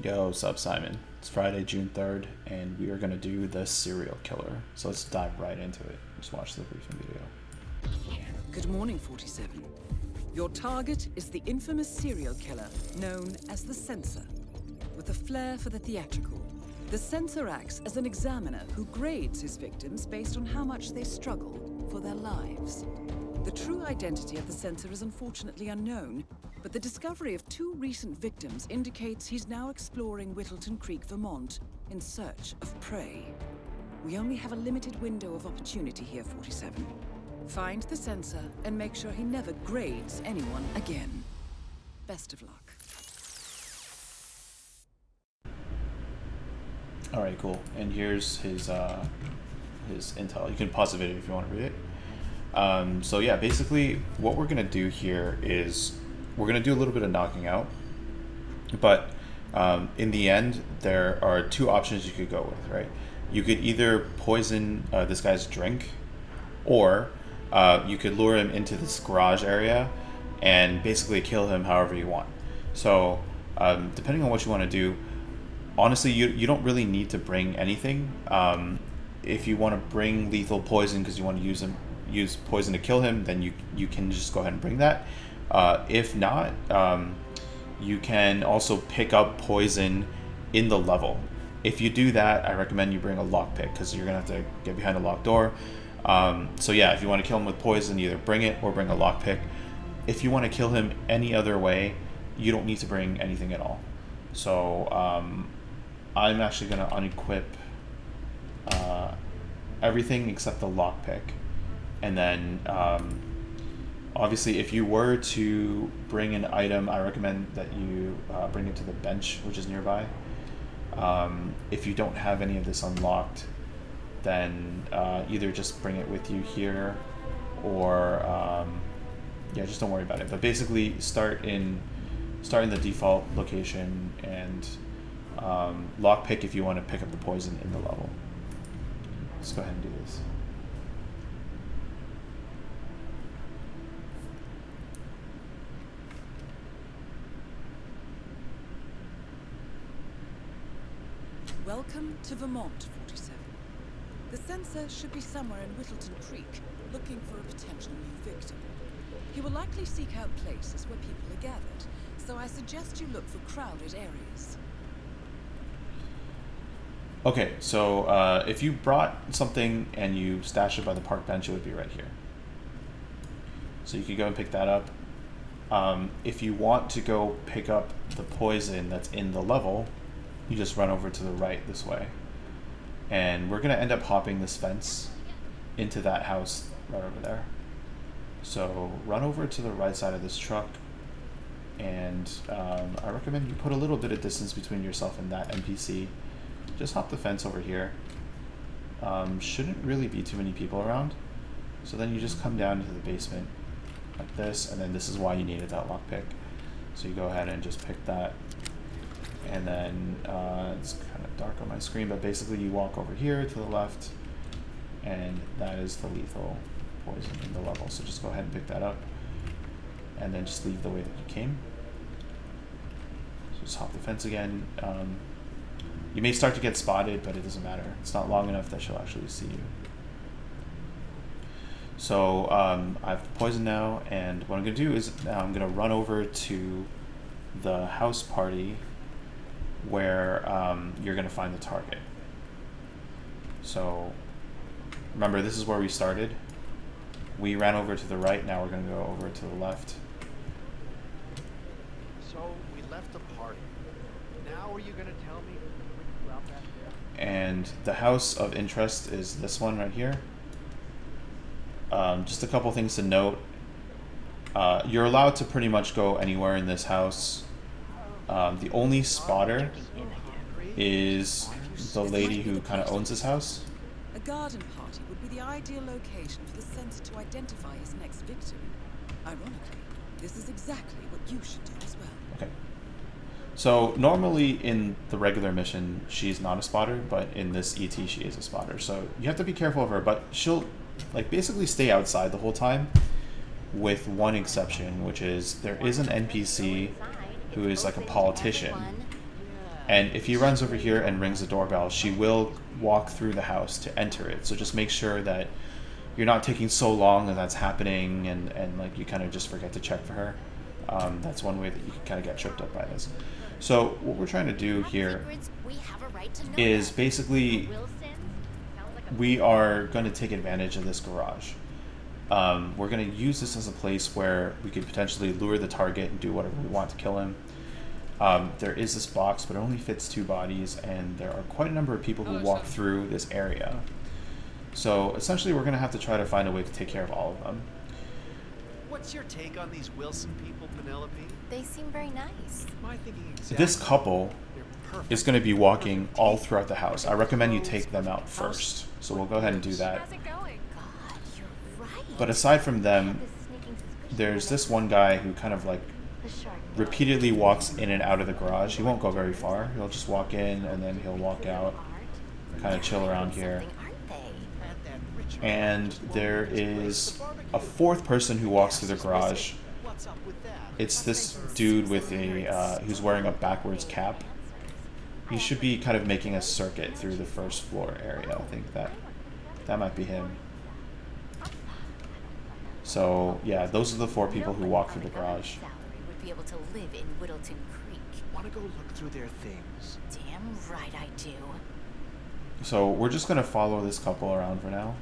Yo, what's up, Simon? It's Friday, June 3rd, and we are going to do the serial killer. So let's dive right into it. Just watch the briefing video. Good morning, 47. Your target is the infamous serial killer known as the Censor. With a flair for the theatrical, the Censor acts as an examiner who grades his victims based on how much they struggle for their lives. The true identity of the Censor is unfortunately unknown, but the discovery of two recent victims indicates he's now exploring Whittleton Creek, Vermont, in search of prey. We only have a limited window of opportunity here, 47. Find the Censor and make sure he never grades anyone again. Best of luck. Alright, cool. And here's his intel. You can pause the video if you want to read it. So yeah, basically what we're going to do here is we're going to do a little bit of knocking out, but in the end, there are two options you could go with, right? You could either poison this guy's drink, or you could lure him into this garage area and basically kill him however you want. So depending on what you want to do, honestly, you don't really need to bring anything. If you want to bring lethal poison because you want to use poison to kill him, then you can just go ahead and bring that. If not, you can also pick up poison in the level. If you do that, I recommend you bring a lockpick because you're gonna have to get behind a locked door. So yeah, if you want to kill him with poison, either bring it or bring a lockpick. If you want to kill him any other way, you don't need to bring anything at all. So I'm actually gonna unequip everything except the lockpick, and then obviously, if you were to bring an item, I recommend that you bring it to the bench, which is nearby. If you don't have any of this unlocked, then either just bring it with you here, or yeah, just don't worry about it. But basically, start in the default location and lockpick if you want to pick up the poison in the level. Let's go ahead and do this. Welcome to Vermont, 47. The Censor should be somewhere in Whittleton Creek, looking for a potential new victim. He will likely seek out places where people are gathered, so I suggest you look for crowded areas. Okay, so if you brought something and you stashed it by the park bench, it would be right here. So you could go and pick that up. If you want to go pick up the poison that's in the level, you just run over to the right this way. And we're going to end up hopping this fence into that house right over there. So run over to the right side of this truck, and I recommend you put a little bit of distance between yourself and that NPC. Just hop the fence over here. Shouldn't really be too many people around. So then you just come down into the basement like this, and then this is why you needed that lockpick. So you go ahead and just pick that. And then it's kind of dark on my screen, but basically you walk over here to the left, and that is the lethal poison in the level. So just go ahead and pick that up, and then just leave the way that you came. So just hop the fence again. You may start to get spotted, but it doesn't matter. It's not long enough that she'll actually see you. So I have the poison now, and what I'm going to do is now I'm going to run over to the house party where you're going to find the target. So remember, this is where we started. We ran over to the right, now we're going to go over to the left. So we left the party. Now are you going to tell me about that there? And the house of interest is this one right here. Just a couple things to note. You're allowed to pretty much go anywhere in this house. The only spotter is the lady who kind of owns this house. A garden party would be the ideal location for the Censor to identify his next victim. Ironically, this is exactly what you should do as well. Okay. So normally in the regular mission, she's not a spotter, but in this ET, she is a spotter. So you have to be careful of her, but she'll like basically stay outside the whole time, with one exception, which is there is an NPC who is like a politician And if he runs over here and rings the doorbell, she will walk through the house to enter it. So just make sure that you're not taking so long that that's happening, and like you kind of just forget to check for her. That's one way that you can kind of get tripped up by this. So what we're trying to do here is basically we are going to take advantage of this garage. We're going to use this as a place where we could potentially lure the target and do whatever we want to kill him. There is this box, but it only fits 2 bodies, and there are quite a number of people who walk through this area. So essentially we're going to have to try to find a way to take care of all of them. What's your take on these Wilson people, Penelope? They seem very nice. My thinking exactly. This couple is going to be walking all throughout the house. I recommend you take them out first. So we'll go ahead and do that. How's it going? God, you're right. But aside from them, there's this one guy who kind of like repeatedly walks in and out of the garage. He won't go very far. He'll just walk in and then he'll walk out, kind of chill around here. And there is a 4th person who walks through the garage. It's this dude with a who's wearing a backwards cap. He should be kind of making a circuit through the 1st floor area. I think that might be him. So yeah, those are the 4 people who walk through the garage. Be able to live in Whittleton Creek. Want to go look through their things? Damn right I do. So we're just going to follow this couple around for now.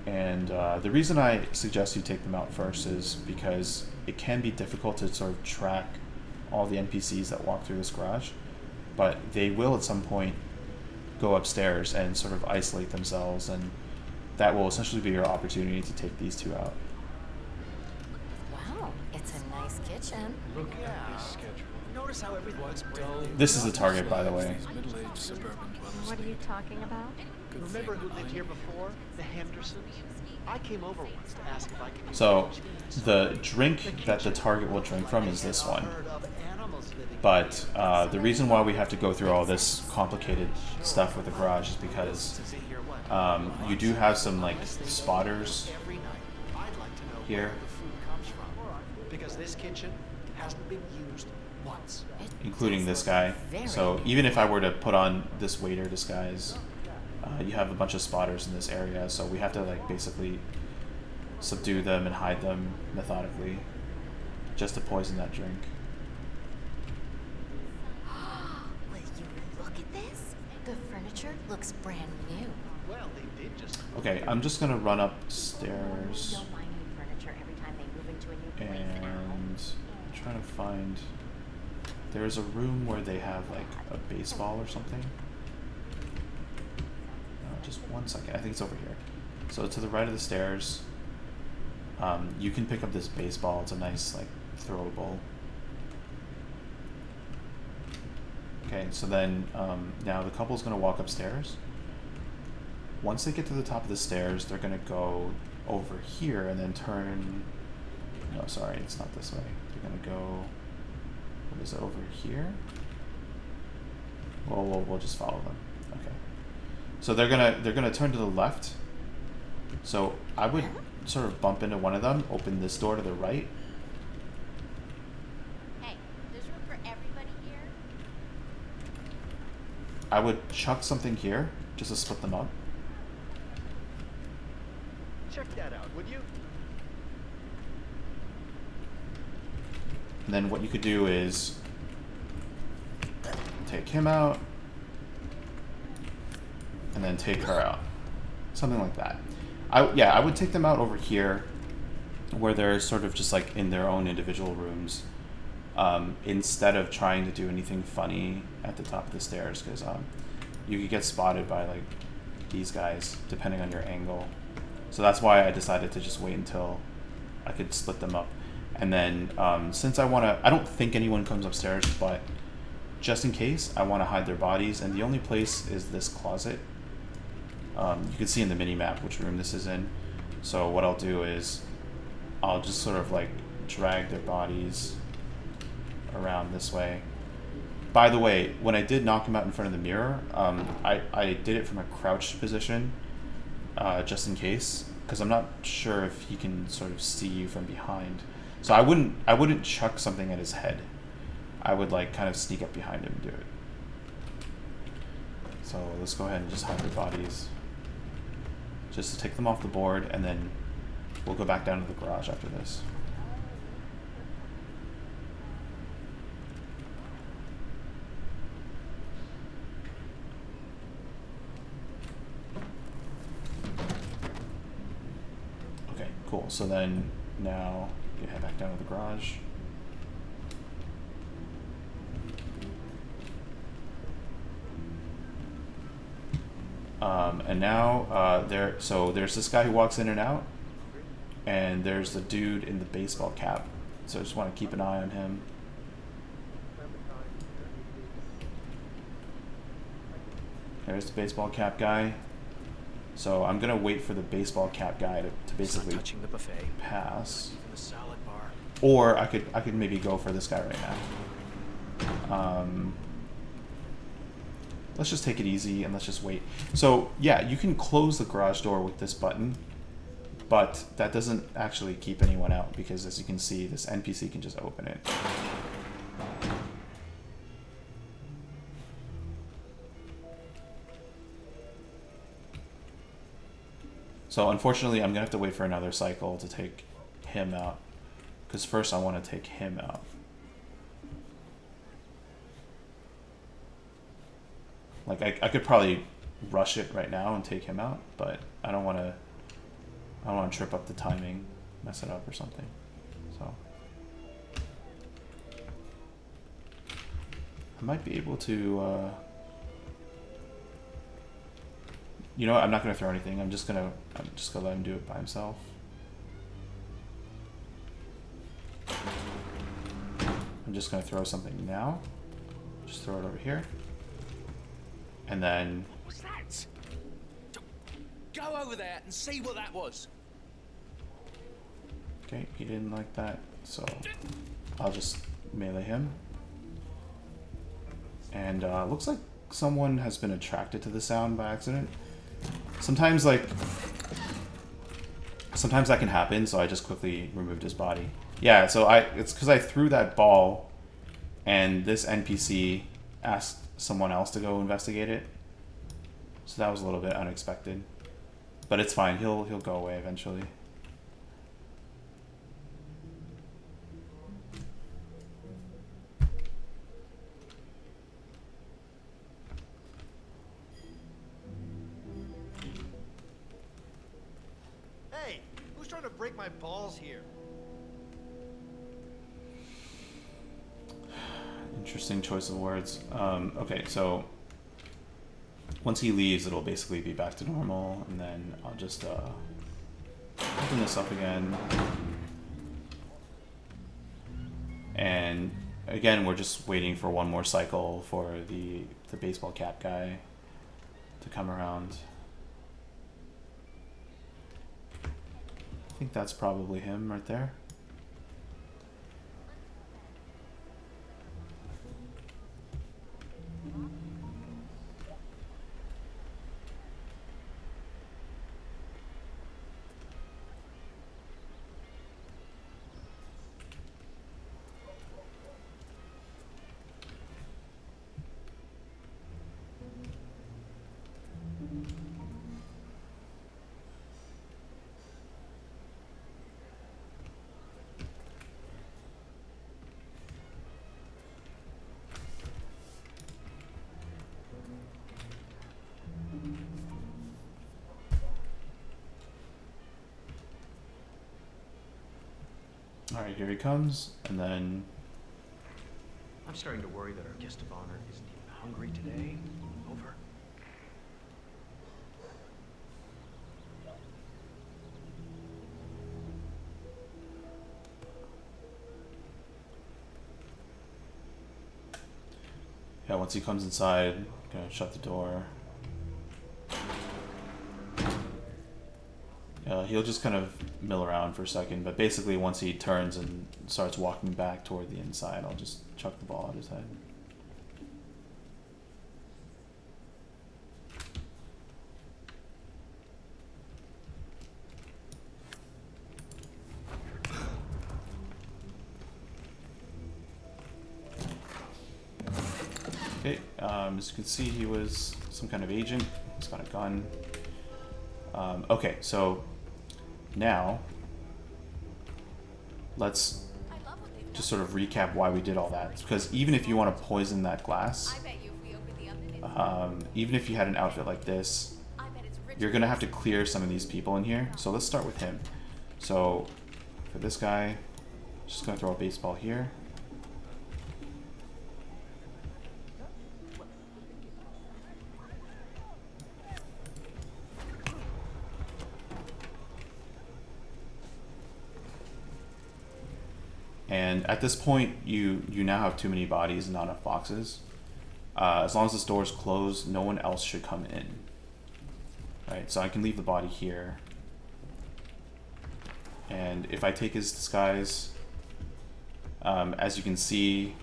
And the reason I suggest you take them out first is because it can be difficult to sort of track all the NPCs that walk through this garage. But they will at some point go upstairs and sort of isolate themselves, and that will essentially be your opportunity to take these 2 out. Wow, it's a nice kitchen. Look at this schedule. Notice how everything's brand new. This is the target, by the way. What are you talking about? Remember who lived here before? The Hendersons? I came over once to ask if I could. So the drink that the target will drink from is this one. But the reason why we have to go through all this complicated stuff with the garage is because you do have some like spotters here, because this kitchen hasn't been used once. including this guy. So even if I were to put on this waiter disguise, you have a bunch of spotters in this area, so we have to like basically subdue them and hide them methodically just to poison that drink. Will you look at this? The furniture looks brand new. Well, they did just. Okay, I'm just gonna run upstairs Don't buy new furniture every time they move into a new place and now. I'm trying to find. There's a room where they have like a baseball or something. Just one second. I think it's over here. So to the right of the stairs, you can pick up this baseball. It's a nice like throwable. Okay, so then now the couple's gonna walk upstairs. Once they get to the top of the stairs, they're gonna go over here and then turn. No, sorry, it's not this way. They're gonna go. What is it, over here? Well, we'll just follow them. Okay. So they're gonna turn to the left. So I would sort of bump into one of them, open this door to the right. Hey, there's room for everybody here? I would chuck something here just to split them up. Check that out, would you? And then what you could do is take him out and then take her out. Something like that. I would take them out over here where they're sort of just like in their own individual rooms, instead of trying to do anything funny at the top of the stairs, because you could get spotted by like these guys depending on your angle. So that's why I decided to just wait until I could split them up. And then since I don't think anyone comes upstairs, but just in case, I want to hide their bodies, and the only place is this closet. You can see in the mini-map which room this is in. So what I'll do is I'll just sort of like drag their bodies around this way. By the way, when I did knock him out in front of the mirror, I did it from a crouched position, just in case, because I'm not sure if he can sort of see you from behind. So I wouldn't chuck something at his head. I would like kind of sneak up behind him and do it. So let's go ahead and just hide their bodies. Just to take them off the board, and then we'll go back down to the garage after this. Okay, cool. So then now you head back down to the garage. And now there's this guy who walks in and out, and there's the dude in the baseball cap. So I just want to keep an eye on him. There's the baseball cap guy. So I'm gonna wait for the baseball cap guy to basically touching the buffet. Pass. Even the salad bar. Or I could maybe go for this guy right now. Let's just take it easy and let's just wait. So yeah, you can close the garage door with this button, but that doesn't actually keep anyone out because, as you can see, this NPC can just open it. So unfortunately, I'm gonna have to wait for another cycle to take him out, because first I want to take him out. Like I could probably rush it right now and take him out, but I don't want to trip up the timing, mess it up or something. So I might be able to. You know what? I'm not gonna throw anything. I'm just gonna let him do it by himself. I'm just gonna throw something now. Just throw it over here. And then... What was that? Go over there and see what that was. Okay, he didn't like that, so I'll just melee him. And looks like someone has been attracted to the sound by accident. Sometimes that can happen, so I just quickly removed his body. Yeah, so it's because I threw that ball, and this NPC asked someone else to go investigate it. So that was a little bit unexpected. But it's fine, he'll go away eventually. Hey, who's trying to break my balls here? Interesting choice of words. Okay, so once he leaves, it'll basically be back to normal, and then I'll just open this up again. And again, we're just waiting for one more cycle for the baseball cap guy to come around. I think that's probably him right there. Alright, here he comes, and then... I'm starting to worry that our guest of honor isn't even hungry today. Over. Yeah, once he comes inside, I'm gonna shut the door. He'll just kind of mill around for a second, but basically once he turns and starts walking back toward the inside, I'll just chuck the ball at his head. Okay, as you can see, he was some kind of agent. He's got a gun. Okay, so now let's just sort of recap why we did all that. Because even if you want to poison that glass, even if you had an outfit like this, you're going to have to clear some of these people in here. So let's start with him. So for this guy, just going to throw a baseball here. And at this point, you now have too many bodies and not enough boxes. As long as this door is closed, no one else should come in. Right, so I can leave the body here. And if I take his disguise, as you can see,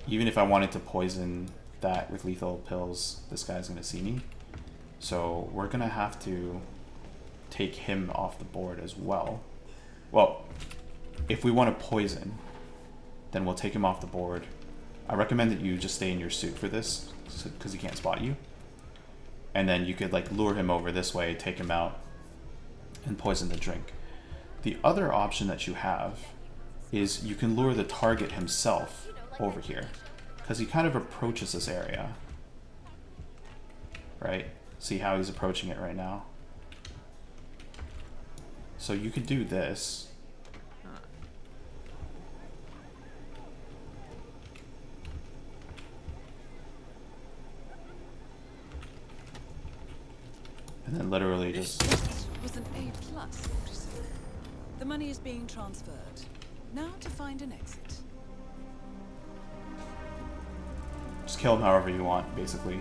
even if I wanted to poison that with lethal pills, this guy's going to see me. So we're going to have to take him off the board as well. Well, if we want to poison, then we'll take him off the board. I recommend that you just stay in your suit for this, because he can't spot you. And then you could like lure him over this way, take him out, and poison the drink. The other option that you have is you can lure the target himself over here, because he kind of approaches this area. Right? See how he's approaching it right now? So you could do this. And then literally just... This was an A+, officer. The money is being transferred. Now to find an exit. Just kill him however you want, basically.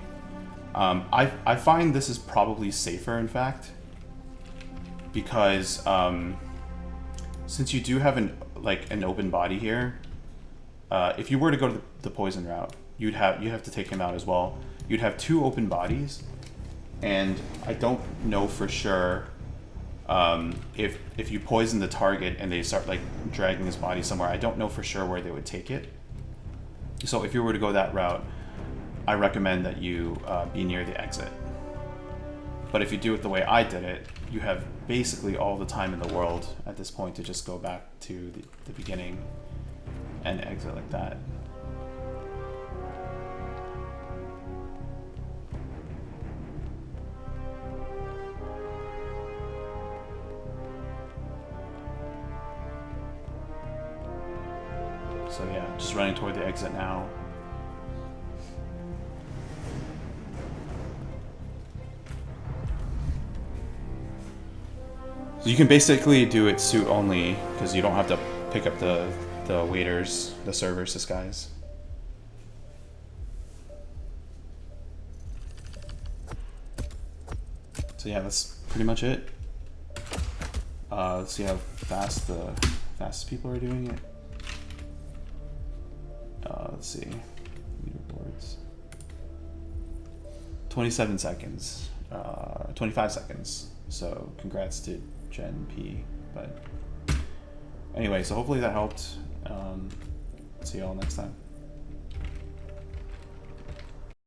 I find this is probably safer, in fact. Because since you do have an open body here, if you were to go to the poison route, you'd have to take him out as well. You'd have two open bodies, and I don't know for sure if you poison the target and they start like dragging his body somewhere. I don't know for sure where they would take it. So if you were to go that route, I recommend that you be near the exit. But if you do it the way I did it, you have basically all the time in the world at this point to just go back to the beginning and exit like that. So yeah, just running toward the exit now. So you can basically do it suit only, because you don't have to pick up the waiters, the servers disguise. So yeah, that's pretty much it. Let's see how fast the fastest people are doing it. Let's see, leaderboards. 27 seconds, 25 seconds. So congrats to Gen P. But anyway, so hopefully that helped. See y'all next time.